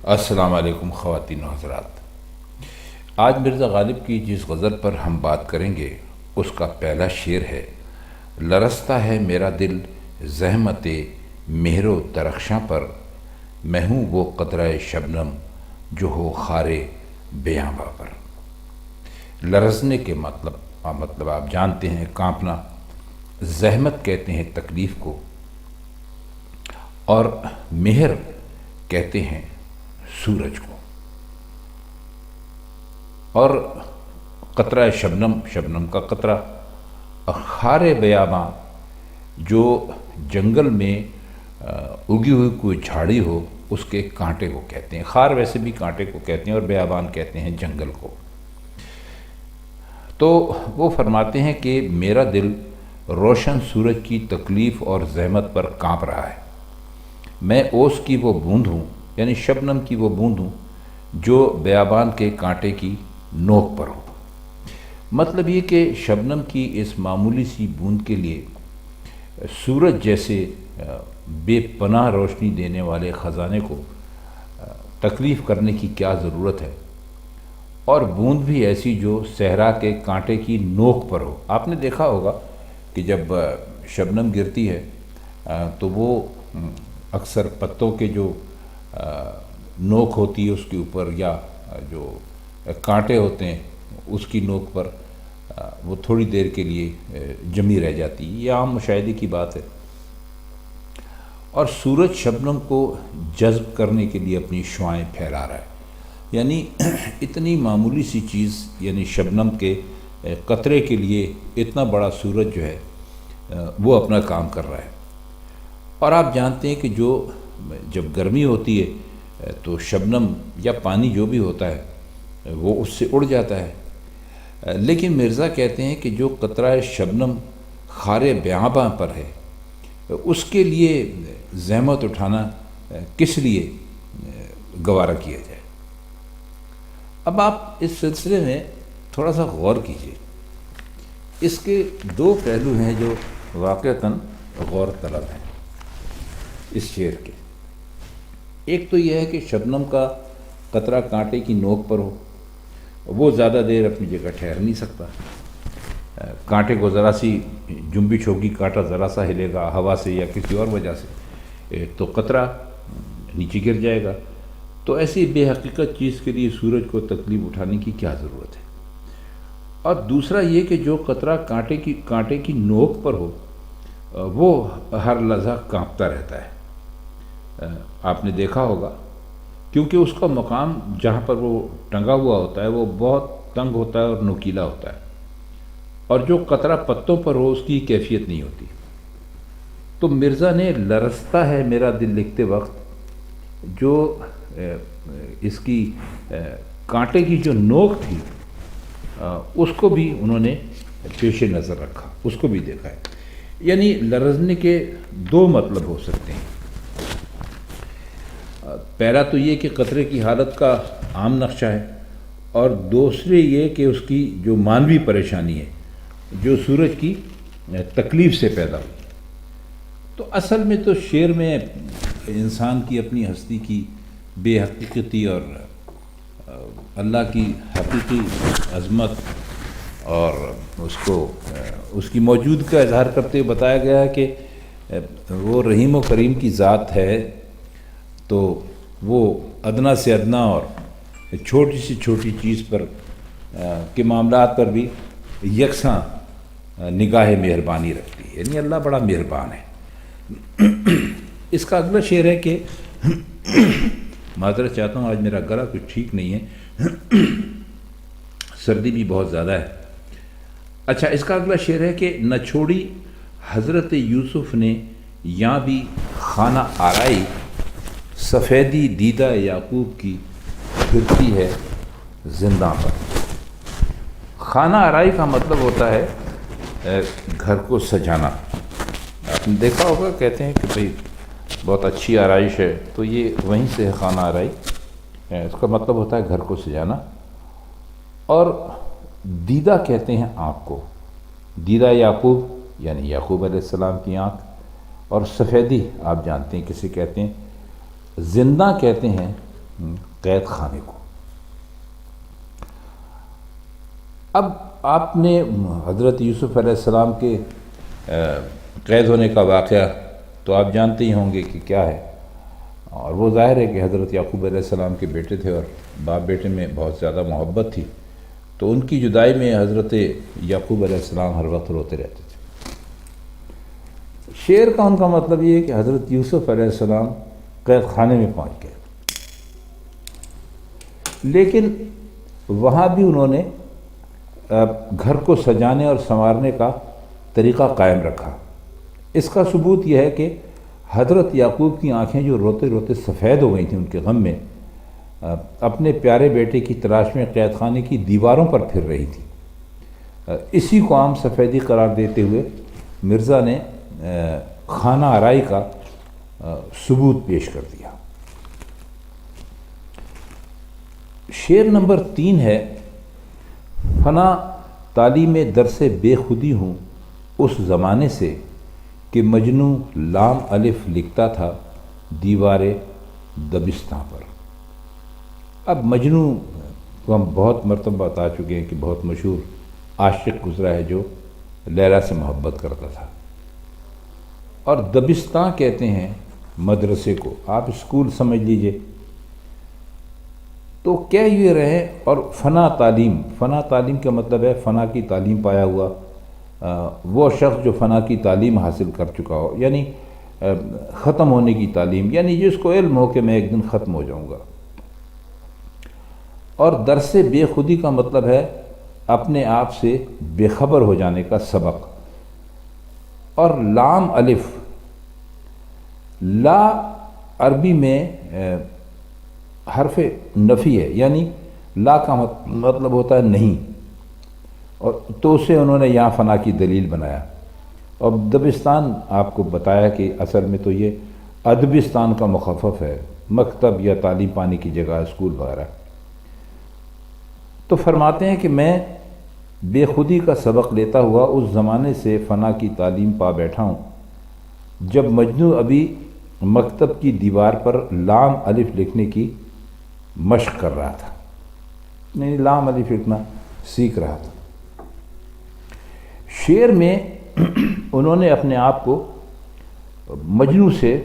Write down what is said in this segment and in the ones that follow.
السلام علیکم خواتین و حضرات۔ آج مرزا غالب کی جس غزل پر ہم بات کریں گے اس کا پہلا شعر ہے: لرزتا ہے میرا دل زحمت مہر و درخشاں پر، میں ہوں وہ قطرہ شبنم جو ہو خار بیاباں پر۔ لرزنے کے مطلب آپ جانتے ہیں، کانپنا۔ زحمت کہتے ہیں تکلیف کو، اور مہر کہتے ہیں سورج کو، اور قطرہ شبنم کا قطرہ، اور خار بیاباں جو جنگل میں اگی ہوئی کوئی جھاڑی ہو اس کے کانٹے کو کہتے ہیں۔ خار ویسے بھی کانٹے کو کہتے ہیں اور بیابان کہتے ہیں جنگل کو۔ تو وہ فرماتے ہیں کہ میرا دل روشن سورج کی تکلیف اور زحمت پر کانپ رہا ہے۔ میں اوس کی وہ بوند ہوں، یعنی شبنم کی وہ بوند ہوں جو بیابان کے کانٹے کی نوک پر ہو۔ مطلب یہ کہ شبنم کی اس معمولی سی بوند کے لیے سورج جیسے بے پناہ روشنی دینے والے خزانے کو تکلیف کرنے کی کیا ضرورت ہے، اور بوند بھی ایسی جو صحرا کے کانٹے کی نوک پر ہو۔ آپ نے دیکھا ہوگا کہ جب شبنم گرتی ہے تو وہ اکثر پتوں کے جو نوک ہوتی ہے اس کے اوپر، یا جو کانٹے ہوتے ہیں اس کی نوک پر وہ تھوڑی دیر کے لیے جمی رہ جاتی ہے۔ یہ عام مشاہدے کی بات ہے۔ اور سورج شبنم کو جذب کرنے کے لیے اپنی شعاعیں پھیلا رہا ہے، یعنی اتنی معمولی سی چیز، یعنی شبنم کے قطرے کے لیے اتنا بڑا سورج جو ہے وہ اپنا کام کر رہا ہے۔ اور آپ جانتے ہیں کہ جب گرمی ہوتی ہے تو شبنم یا پانی جو بھی ہوتا ہے وہ اس سے اڑ جاتا ہے، لیکن مرزا کہتے ہیں کہ جو قطرہ شبنم خار بیاباں پر ہے اس کے لیے زحمت اٹھانا کس لیے گوارا کیا جائے۔ اب آپ اس سلسلے میں تھوڑا سا غور کیجئے۔ اس کے دو پہلو ہیں جو واقعتاً غور طلب ہیں اس شعر کے۔ ایک تو یہ ہے کہ شبنم کا قطرہ کانٹے کی نوک پر ہو، وہ زیادہ دیر اپنی جگہ ٹھہر نہیں سکتا۔ کانٹے کو ذرا سی جنبش ہوگی، کانٹا ذرا سا ہلے گا ہوا سے یا کسی اور وجہ سے، تو قطرہ نیچے گر جائے گا۔ تو ایسی بے حقیقت چیز کے لیے سورج کو تکلیف اٹھانے کی کیا ضرورت ہے۔ اور دوسرا یہ کہ جو قطرہ کانٹے کی نوک پر ہو وہ ہر لحظہ کانپتا رہتا ہے۔ آپ نے دیکھا ہوگا، کیونکہ اس کا مقام جہاں پر وہ ٹنگا ہوا ہوتا ہے وہ بہت تنگ ہوتا ہے اور نوکیلا ہوتا ہے، اور جو قطرہ پتوں پر ہو اس کی کیفیت نہیں ہوتی۔ تو مرزا نے لرزتا ہے میرا دل لکھتے وقت جو اس کی کانٹے کی جو نوک تھی اس کو بھی انہوں نے پیش نظر رکھا، اس کو بھی دیکھا ہے۔ یعنی لرزنے کے دو مطلب ہو سکتے ہیں۔ پہلا تو یہ کہ قطرے کی حالت کا عام نقشہ ہے، اور دوسرے یہ کہ اس کی جو معنوی پریشانی ہے جو سورج کی تکلیف سے پیدا ہوئی۔ تو اصل میں تو شعر میں انسان کی اپنی ہستی کی بے حقیقتی اور اللہ کی حقیقی عظمت اور اس کی موجود کا اظہار کرتے ہوئے بتایا گیا ہے کہ وہ رحیم و کریم کی ذات ہے، تو وہ ادنا سے ادنا اور چھوٹی سے چھوٹی چیز پر کے معاملات پر بھی یکساں نگاہ مہربانی رکھتی ہے، یعنی اللہ بڑا مہربان ہے۔ اس کا اگلا شعر ہے کہ معذرت چاہتا ہوں، آج میرا گلا کچھ ٹھیک نہیں ہے، سردی بھی بہت زیادہ ہے۔ اچھا، اس کا اگلا شعر ہے کہ نہ چھوڑی حضرت یوسف نے یہاں بھی خانہ آرائی، سفیدی دیدہ یعقوب کی پھرتی ہے زنداں پر۔ خانہ آرائی کا مطلب ہوتا ہے گھر کو سجانا۔ آپ نے دیکھا ہوگا، کہتے ہیں کہ بھئی بہت اچھی آرائش ہے، تو یہ وہیں سے ہے خانہ آرائی۔ اس کا مطلب ہوتا ہے گھر کو سجانا۔ اور دیدہ کہتے ہیں آنکھ کو، دیدہ یعقوب یعنی یعقوب علیہ السلام کی آنکھ، اور سفیدی آپ جانتے ہیں کسے کہتے ہیں، زندہ کہتے ہیں قید خانے کو۔ اب آپ نے حضرت یوسف علیہ السلام کے قید ہونے کا واقعہ تو آپ جانتے ہی ہوں گے کہ کیا ہے، اور وہ ظاہر ہے کہ حضرت یعقوب علیہ السلام کے بیٹے تھے اور باپ بیٹے میں بہت زیادہ محبت تھی، تو ان کی جدائی میں حضرت یعقوب علیہ السلام ہر وقت روتے رہتے تھے۔ شعر کا ان کا مطلب یہ ہے کہ حضرت یوسف علیہ السلام قید خانے میں پہنچ گئے، لیکن وہاں بھی انہوں نے گھر کو سجانے اور سنوارنے کا طریقہ قائم رکھا۔ اس کا ثبوت یہ ہے کہ حضرت یعقوب کی آنکھیں جو روتے روتے سفید ہو گئی تھیں ان کے غم میں، اپنے پیارے بیٹے کی تلاش میں قید خانے کی دیواروں پر پھر رہی تھی۔ اسی کو عام سفیدی قرار دیتے ہوئے مرزا نے خانہ آرائی کا ثبوت پیش کر دیا۔ شعر نمبر 3 ہے: فنا تعلیم درس بے خودی ہوں اس زمانے سے کہ مجنوں لام الف لکھتا تھا دیوار دبستاں پر۔ اب مجنوں کو ہم بہت مرتبہ بتا چکے ہیں کہ بہت مشہور عاشق گزرا ہے جو لیلا سے محبت کرتا تھا، اور دبستاں کہتے ہیں مدرسے کو، آپ اسکول سمجھ لیجئے۔ تو کہہ یہ رہے، اور فنا تعلیم کا مطلب ہے فنا کی تعلیم پایا ہوا وہ شخص جو فنا کی تعلیم حاصل کر چکا ہو، یعنی ختم ہونے کی تعلیم، یعنی جس کو علم ہو کہ میں ایک دن ختم ہو جاؤں گا۔ اور درس بے خودی کا مطلب ہے اپنے آپ سے بے خبر ہو جانے کا سبق۔ اور لام الف، لا عربی میں حرف نفی ہے، یعنی لا کا مطلب ہوتا ہے نہیں، اور تو اسے انہوں نے یہاں فنا کی دلیل بنایا۔ اور دبستان آپ کو بتایا کہ اصل میں تو یہ ادبستان کا مخفف ہے، مکتب یا تعلیم پانے کی جگہ، اسکول وغیرہ۔ تو فرماتے ہیں کہ میں بے خودی کا سبق لیتا ہوا اس زمانے سے فنا کی تعلیم پا بیٹھا ہوں جب مجنوں ابھی مکتب کی دیوار پر لام الف لکھنے کی مشق کر رہا تھا، یعنی لام الف لکھنا سیکھ رہا تھا۔ شعر میں انہوں نے اپنے آپ کو مجنوں سے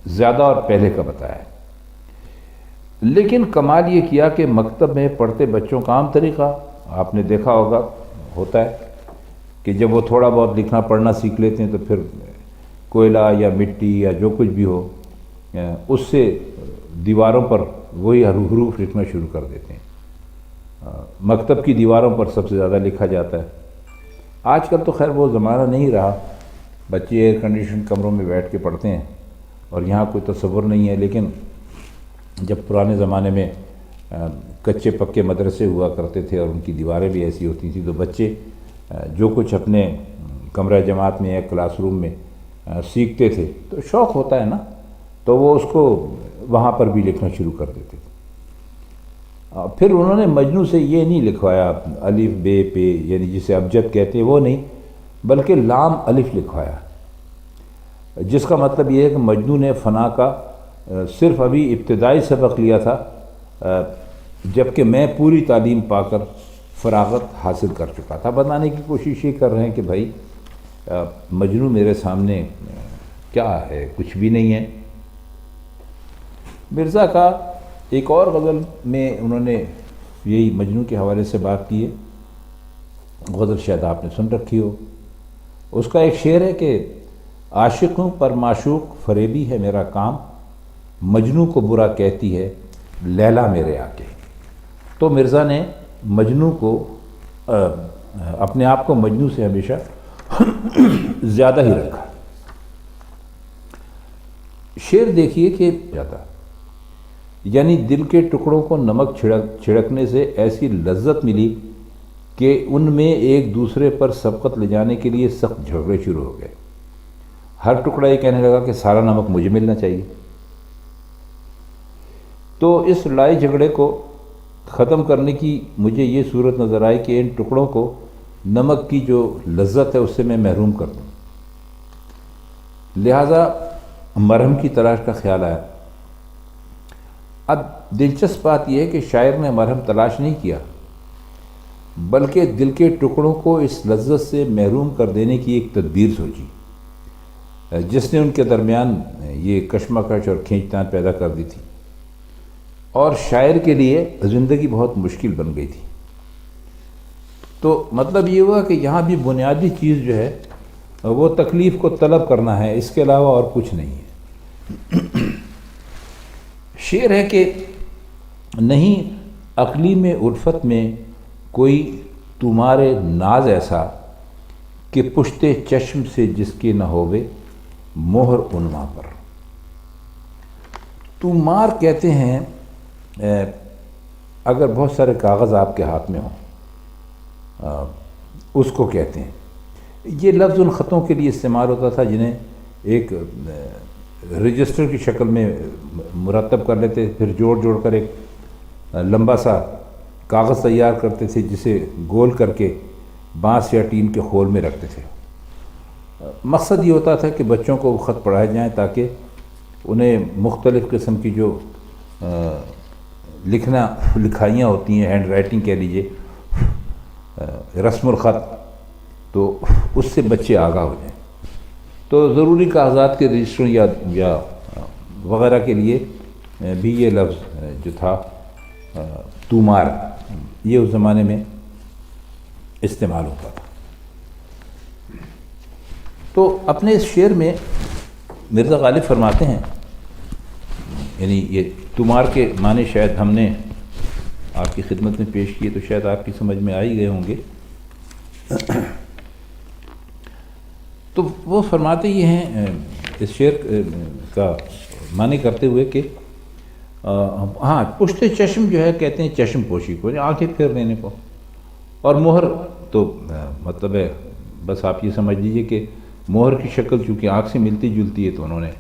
زیادہ اور پہلے کا بتایا، لیکن کمال یہ کیا کہ مکتب میں پڑھتے بچوں کا عام طریقہ آپ نے دیکھا ہوگا ہوتا ہے کہ جب وہ تھوڑا بہت لکھنا پڑھنا سیکھ لیتے ہیں تو پھر کوئلہ یا مٹی یا جو کچھ بھی ہو اس سے دیواروں پر وہی حروف لکھنا شروع کر دیتے ہیں۔ مکتب کی دیواروں پر سب سے زیادہ لکھا جاتا ہے۔ آج کل تو خیر وہ زمانہ نہیں رہا، بچے ایئر کنڈیشن کمروں میں بیٹھ کے پڑھتے ہیں اور یہاں کوئی تصور نہیں ہے، لیکن جب پرانے زمانے میں کچے پکے مدرسے ہوا کرتے تھے اور ان کی دیواریں بھی ایسی ہوتی تھیں تو بچے جو کچھ اپنے کمرہ جماعت میں یا کلاس روم میں سیکھتے تھے تو شوق ہوتا ہے نا، تو وہ اس کو وہاں پر بھی لکھنا شروع کر دیتے تھے۔ پھر انہوں نے مجنوں سے یہ نہیں لکھوایا الف بے پے، یعنی جسے ابجد کہتے ہیں وہ نہیں، بلکہ لام الف لکھوایا، جس کا مطلب یہ ہے کہ مجنوں نے فنا کا صرف ابھی ابتدائی سبق لیا تھا، جبکہ میں پوری تعلیم پا کر فراغت حاصل کر چکا تھا۔ بتانے کی کوشش یہ کر رہے ہیں کہ بھائی مجنوں میرے سامنے کیا ہے، کچھ بھی نہیں ہے۔ مرزا کا ایک اور غزل میں انہوں نے یہی مجنوں کے حوالے سے بات کی ہے، غزل شاید آپ نے سن رکھی ہو۔ اس کا ایک شعر ہے کہ عاشقوں پر معشوق فریبی ہے میرا کام، مجنوں کو برا کہتی ہے لیلا میرے آکے۔ تو مرزا نے مجنوں کو اپنے آپ کو مجنوں سے ہمیشہ زیادہ ہی رکھا۔ شعر دیکھیے کہ جاتا، یعنی دل کے ٹکڑوں کو نمک چھڑکنے سے ایسی لذت ملی کہ ان میں ایک دوسرے پر سبقت لے جانے کے لیے سخت جھگڑے شروع ہو گئے۔ ہر ٹکڑا یہ کہنے لگا کہ سارا نمک مجھے ملنا چاہیے۔ تو اس لڑائی جھگڑے کو ختم کرنے کی مجھے یہ صورت نظر آئی کہ ان ٹکڑوں کو نمک کی جو لذت ہے اس سے میں محروم کر دوں، لہٰذا مرہم کی تلاش کا خیال آیا۔ اب دلچسپ بات یہ ہے کہ شاعر نے مرہم تلاش نہیں کیا، بلکہ دل کے ٹکڑوں کو اس لذت سے محروم کر دینے کی ایک تدبیر سوچی، جس نے ان کے درمیان یہ کشمکش اور کھینچتان پیدا کر دی تھی، اور شاعر کے لیے زندگی بہت مشکل بن گئی تھی۔ تو مطلب یہ ہوا کہ یہاں بھی بنیادی چیز جو ہے وہ تکلیف کو طلب کرنا ہے، اس کے علاوہ اور کچھ نہیں ہے۔ شعر ہے کہ نہیں اقلیم الفت میں کوئی تمہارے ناز ایسا، کہ پشت چشم سے جس کے نہ ہووے مہر عنواں پر۔ تمہار کہتے ہیں اگر بہت سارے کاغذ آپ کے ہاتھ میں ہوں، اس کو کہتے ہیں۔ یہ لفظ ان خطوں کے لیے استعمال ہوتا تھا جنہیں ایک رجسٹر کی شکل میں مرتب کر لیتے، پھر جوڑ کر ایک لمبا سا کاغذ تیار کرتے تھے، جسے گول کر کے بانس یا ٹین کے خول میں رکھتے تھے۔ مقصد یہ ہوتا تھا کہ بچوں کو وہ خط پڑھائے جائیں تاکہ انہیں مختلف قسم کی جو لکھائیاں ہوتی ہیں، ہینڈ رائٹنگ کہہ لیجیے، رسم الخط، تو اس سے بچے آگاہ ہو جائیں۔ تو ضروری کاغذات کے رجسٹر یا وغیرہ کے لیے بھی یہ لفظ جو تھا تومار، یہ اس زمانے میں استعمال ہوتا تھا۔ تو اپنے اس شعر میں مرزا غالب فرماتے ہیں، یعنی یہ تومار کے معنی شاید ہم نے آپ کی خدمت میں پیش کیے تو شاید آپ کی سمجھ میں آ ہی گئے ہوں گے۔ تو وہ فرماتے یہ ہیں اس شعر کا معنی کرتے ہوئے کہ ہاں پشت چشم جو ہے کہتے ہیں چشم پوشی کو، آنکھیں پھیر لینے کو، اور مہر تو مطلب ہے بس آپ یہ سمجھ لیجئے کہ مہر کی شکل چونکہ آنکھ سے ملتی جلتی ہے تو انہوں نے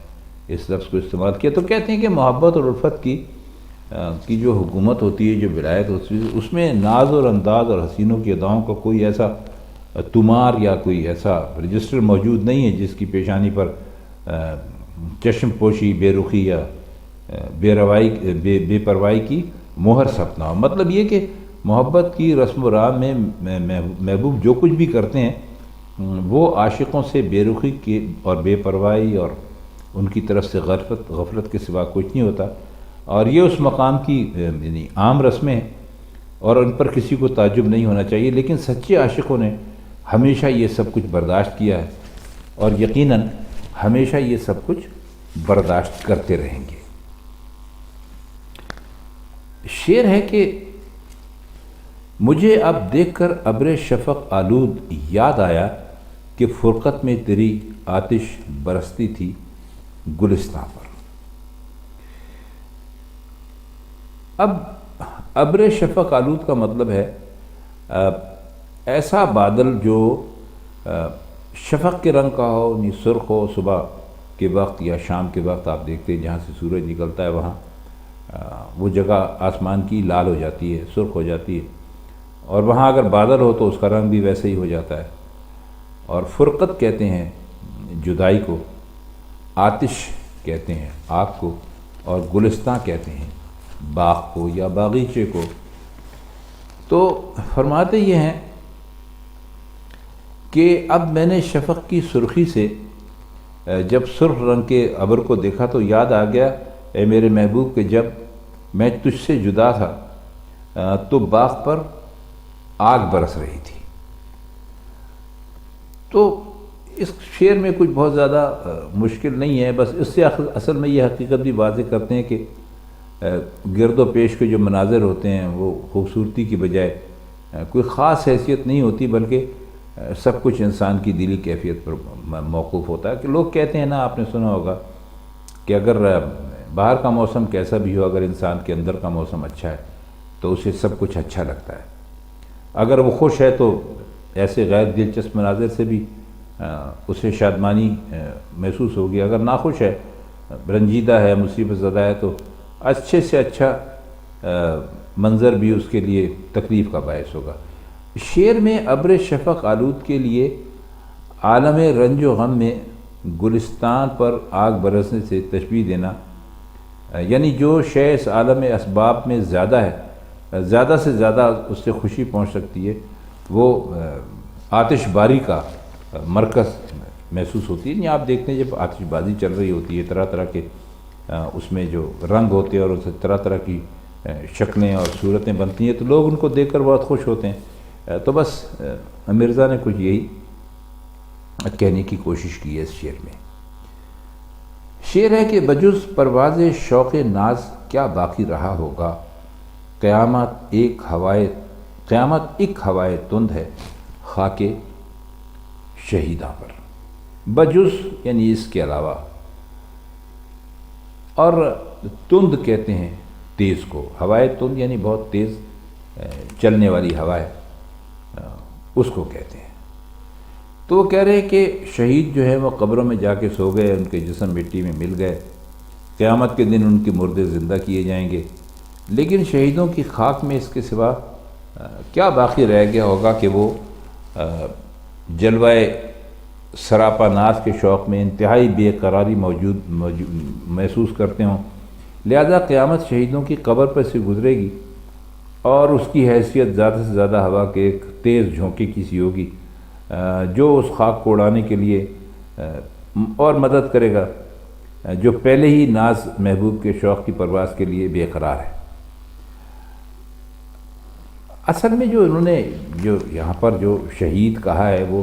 اس لفظ کو استعمال کیا۔ تو کہتے ہیں کہ محبت اور الفت کی جو حکومت ہوتی ہے، جو ولایت ہوتی ہے، اس میں ناز اور انداز اور حسینوں کی اداؤں کا کوئی ایسا تمار یا کوئی ایسا رجسٹر موجود نہیں ہے جس کی پیشانی پر چشم پوشی، بے رخی یا بے پرواہی کی مہر ثبت نہ ہو۔ مطلب یہ کہ محبت کی رسم و رام میں محبوب جو کچھ بھی کرتے ہیں وہ عاشقوں سے بے رخی کے اور بے پرواہی اور ان کی طرف سے غفلت کے سوا کچھ نہیں ہوتا، اور یہ اس مقام کی یعنی عام رسمیں ہیں اور ان پر کسی کو تعجب نہیں ہونا چاہیے۔ لیکن سچے عاشقوں نے ہمیشہ یہ سب کچھ برداشت کیا ہے اور یقیناً ہمیشہ یہ سب کچھ برداشت کرتے رہیں گے۔ شعر ہے کہ مجھے اب دیکھ کر ابر شفق آلود یاد آیا کہ فرقت میں تیری آتش برستی تھی گلستاں پر۔ اب ابر شفق آلود کا مطلب ہے ایسا بادل جو شفق کے رنگ کا ہو، یعنی سرخ ہو، صبح کے وقت یا شام کے وقت آپ دیکھتے ہیں جہاں سے سورج نکلتا ہے وہاں وہ جگہ آسمان کی لال ہو جاتی ہے، سرخ ہو جاتی ہے، اور وہاں اگر بادل ہو تو اس کا رنگ بھی ویسے ہی ہو جاتا ہے۔ اور فرقت کہتے ہیں جدائی کو، آتش کہتے ہیں آگ کو، اور گلستاں کہتے ہیں باغ کو یا باغیچے کو۔ تو فرماتے یہ ہیں کہ اب میں نے شفق کی سرخی سے جب سرخ رنگ کے ابر کو دیکھا تو یاد آ گیا اے میرے محبوب کہ جب میں تجھ سے جدا تھا تو باغ پر آگ برس رہی تھی۔ تو اس شعر میں کچھ بہت زیادہ مشکل نہیں ہے، بس اس سے اصل میں یہ حقیقت بھی واضح کرتے ہیں کہ گرد و پیش کے جو مناظر ہوتے ہیں وہ خوبصورتی کی بجائے کوئی خاص حیثیت نہیں ہوتی، بلکہ سب کچھ انسان کی دلی کیفیت پر موقوف ہوتا ہے۔ کہ لوگ کہتے ہیں نا، آپ نے سنا ہوگا کہ اگر باہر کا موسم کیسا بھی ہو، اگر انسان کے اندر کا موسم اچھا ہے تو اسے سب کچھ اچھا لگتا ہے۔ اگر وہ خوش ہے تو ایسے غیر دلچسپ مناظر سے بھی اسے شادمانی محسوس ہوگی، اگر ناخوش ہے، رنجیدہ ہے، مصیبت زدہ ہے تو اچھے سے اچھا منظر بھی اس کے لیے تکلیف کا باعث ہوگا۔ شعر میں ابر شفق آلود کے لیے عالم رنج و غم میں گلستان پر آگ برسنے سے تشبیہ دینا یعنی جو شے اس عالم اسباب میں زیادہ ہے، زیادہ سے زیادہ اس سے خوشی پہنچ سکتی ہے، وہ آتش باری کا مرکز محسوس ہوتی ہے۔ یعنی آپ دیکھتے ہیں جب آتش بازی چل رہی ہوتی ہے، طرح طرح کے اس میں جو رنگ ہوتے ہیں اور اس سے طرح طرح کی شکلیں اور صورتیں بنتی ہیں، تو لوگ ان کو دیکھ کر بہت خوش ہوتے ہیں۔ تو بس مرزا نے کچھ یہی کہنے کی کوشش کی ہے اس شعر میں۔ شعر ہے کہ بجز پرواز شوق ناز کیا باقی رہا ہوگا، قیامت ایک ہوائے تند ہے خاک شہیداں پر۔ بجز یعنی اس کے علاوہ، اور تند کہتے ہیں تیز کو، ہوائے تند یعنی بہت تیز چلنے والی ہوا ہے، اس کو کہتے ہیں۔ تو وہ کہہ رہے ہیں کہ شہید جو ہے وہ قبروں میں جا کے سو گئے، ان کے جسم مٹی میں مل گئے، قیامت کے دن ان کے مردے زندہ کیے جائیں گے، لیکن شہیدوں کی خاک میں اس کے سوا کیا باقی رہ گیا ہوگا کہ وہ جلوہ سراپا ناز کے شوق میں انتہائی بے قراری محسوس کرتے ہوں۔ لہذا قیامت شہیدوں کی قبر پر سے گزرے گی اور اس کی حیثیت زیادہ سے زیادہ ہوا کے ایک تیز جھونکے کی سی ہوگی، جو اس خاک کو اڑانے کے لیے اور مدد کرے گا جو پہلے ہی ناز محبوب کے شوق کی پرواز کے لیے بے قرار ہے۔ اصل میں جو انہوں نے جو یہاں پر جو شہید کہا ہے وہ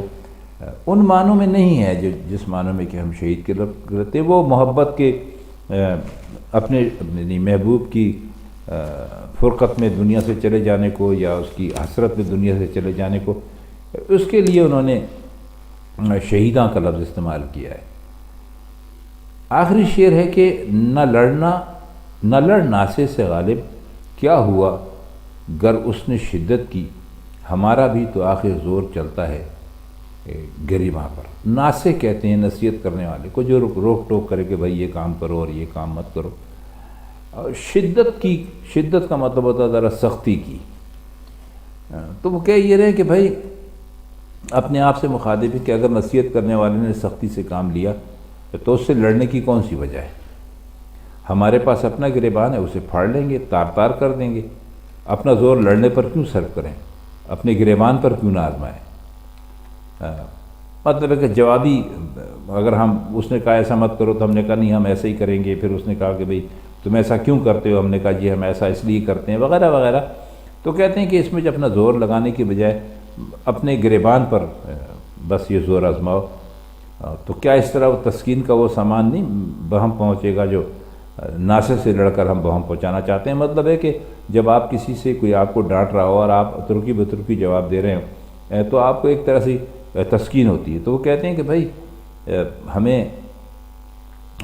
ان معنوں میں نہیں ہے جس معنوں میں کہ ہم شہید کے لفظ کرتے، وہ محبت کے اپنے محبوب کی فرقت میں دنیا سے چلے جانے کو یا اس کی حسرت میں دنیا سے چلے جانے کو، اس کے لیے انہوں نے شہیداں کا لفظ استعمال کیا ہے۔ آخری شعر ہے کہ نہ لڑ ناسے سے غالب کیا ہوا گر اس نے شدت کی، ہمارا بھی تو آخر زور چلتا ہے گریباں پر۔ ناسے کہتے ہیں نصیحت کرنے والے کو، جو روک ٹوک کرے کہ بھائی یہ کام کرو اور یہ کام مت کرو۔ اور شدت کا مطلب ہوتا ہے ذرا سختی کی۔ تو وہ کہہ یہ رہے کہ بھائی اپنے آپ سے مخاطب ہے کہ اگر نصیحت کرنے والے نے سختی سے کام لیا تو اس سے لڑنے کی کون سی وجہ ہے؟ ہمارے پاس اپنا گریبان ہے، اسے پھاڑ لیں گے، تار تار کر دیں گے۔ اپنا زور لڑنے پر کیوں صرف کریں؟ اپنے گریبان پر کیوں نہ آزمائیں؟ مطلب ہے کہ جوابی، اگر اس نے کہا ایسا مت کرو تو ہم نے کہا نہیں ہم ایسا ہی کریں گے، پھر اس نے کہا کہ بھئی تم ایسا کیوں کرتے ہو، ہم نے کہا جی ہم ایسا اس لیے کرتے ہیں، وغیرہ وغیرہ۔ تو کہتے ہیں کہ اس میں جو اپنا زور لگانے کی بجائے اپنے گریبان پر بس یہ زور آزماؤ، تو کیا اس طرح وہ تسکین کا وہ سامان نہیں بہم پہنچے گا جو ناسے سے لڑ کر ہم بہم پہنچانا چاہتے ہیں۔ مطلب ہے کہ جب آپ کسی سے کوئی آپ کو ڈانٹ رہا ہو اور آپ ترکی بترکی جواب دے رہے ہوں تو آپ کو ایک طرح سے تسکین ہوتی ہے۔ تو وہ کہتے ہیں کہ بھائی ہمیں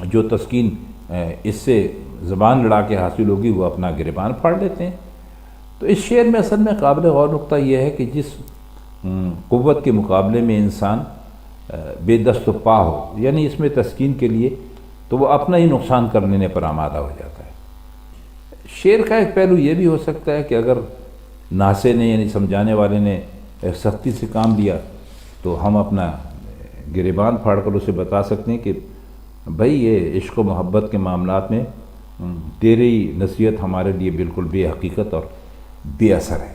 جو تسکین اس سے زبان لڑا کے حاصل ہوگی وہ اپنا گریبان پھاڑ لیتے ہیں۔ تو اس شعر میں اصل میں قابل غور نقطہ یہ ہے کہ جس قوت کے مقابلے میں انسان بے دست و پا ہو، یعنی اس میں تسکین کے لیے، تو وہ اپنا ہی نقصان کر لینے پر آمادہ ہو جاتا ہے۔ شعر کا ایک پہلو یہ بھی ہو سکتا ہے کہ اگر ناسے نے یعنی سمجھانے والے نے سختی سے کام لیا تو ہم اپنا گریبان پھاڑ کر اسے بتا سکتے ہیں کہ بھائی یہ عشق و محبت کے معاملات میں تیری نصیحت ہمارے لیے بالکل بے حقیقت اور بے اثر ہے۔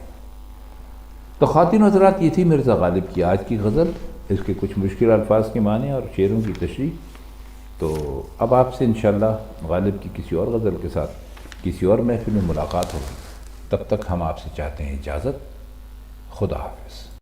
تو خواتین و حضرات، یہ تھی مرزا غالب کی آج کی غزل، اس کے کچھ مشکل الفاظ کے معنی اور شعروں کی تشریح۔ تو اب آپ سے انشاءاللہ غالب کی کسی اور غزل کے ساتھ کسی اور محفل میں ملاقات ہوگی۔ تب تک ہم آپ سے چاہتے ہیں اجازت۔ خدا حافظ۔